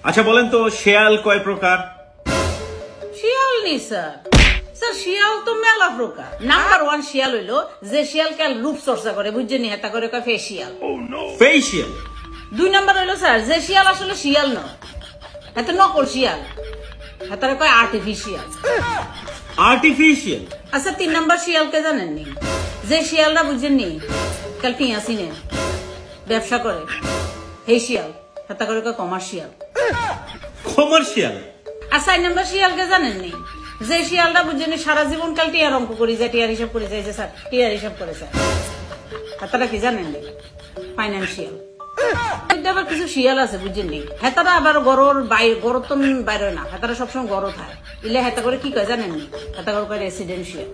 আচ্ছা বলেন তো শিয়াল কয় প্রকার? শিয়াল নি স্যার, স্যার শিয়াল তো মেলা প্রকার। নাম্বার 1 শিয়াল হইলো যে শিয়াল কাল রূপ চর্চা করে, বুঝছেন নি, হেতা করে কয় ফেসিয়াল। ফেসিয়াল। 2 নাম্বার হইলো স্যার যে শিয়াল আসলে শিয়াল নয়, হেতা নকল শিয়াল, হেতারে কয় আর্টিফিশিয়াল। আর্টিফিশিয়াল। আচ্ছা 3 নাম্বার শিয়ালকে জানেননি? যে শিয়ালরা বুঝছেন নি কাল পিয়াসি নে ব্যবসা করে, এই শিয়াল, হেতা করে কয় কমার্শিয়াল। কমার্শিয়াল। আর 4 নাম্বার শিয়ালকে জানেননি? যে শিয়ালটা বুঝছেন সারা জীবন কাল টিয়ার অঙ্ক করি যায়, টিয়ার হিসাব করে যায়, যে স্যার টিয়ার হিসাব করে স্যার, হেতারা কি জানেননি? ফাইন্যান্সিয়াল। আবার কিছু শিয়াল আছে বুঝছেন নি, হেতারা আবার গরর গরর তো বাইরে না, হেতারা সবসময় গরো খায়, ইলে হেতা করে কি কয় জানেননি? হেতা করে কয় রেসিডেন্সিয়াল।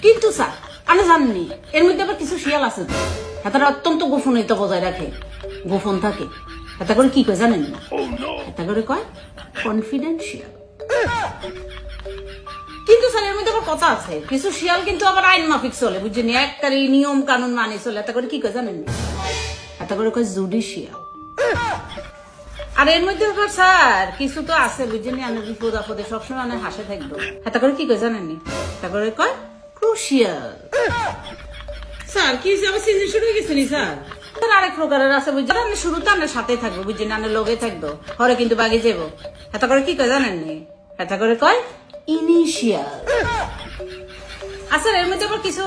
কিন্তু স্যার আপনি জানেননি এর মধ্যে আবার কিছু শিয়াল আছে তো, হেতারা অত্যন্ত গোপনীয়তা বজায় রাখে, গোপন থাকে, হেতা করে কি কয় জানেন না? হেতা করে কয় কনফিডেন্সিয়াল। কিন্তু স্যার এর মধ্যে আবার কথা আছে, কিছু শিয়াল কিন্তু আবার আইন মাফিক চলে, বুঝছেন, একটারই নিয়ম কানুন মানে চলে, হেতা করে কি কয় জানেন না? হেতা করে কয় জুডিশিয়াল। আর এর মধ্যে আবার স্যার কিছু তো আছে বুঝছেন, আমি বিপদ আপদে সবসময় অনেক হাসে থাকবো, হেতা করে কি কয় জানেননি? হেতা করে কয় ক্রুশিয়াল। স্যার কি আবার সিজন শুরু হয়ে গেছে নি স্যার? আরেক প্রকারের আছে বুঝছেন, আমি শুরুতে আমার সাথে থাকবো, বুঝছেন, আমি লোকে থাকবো, হরে কিন্তু বাগে যাবো, হেতা করে কি কয় জানেননি? হেতা করে কয় ইনিশিয়াল। আচ্ছা এর মধ্যে আবার কিছু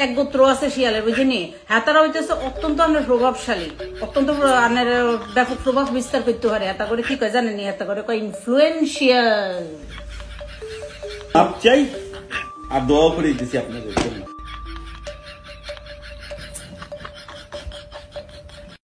এক গোত্র আছে শিয়ালের, বুঝিনি, হেতারা হইতেছে অত্যন্ত আপনার প্রভাবশালী, অত্যন্ত আপনার ব্যাপক প্রভাব বিস্তার করতে পারে, হেতা করে কি কয় জানেননি? হেতা করে কয় ইনফ্লুয়েন্সিয়াল। চাই আর দোয়া করে দিতেছি আপনাদের জন্য।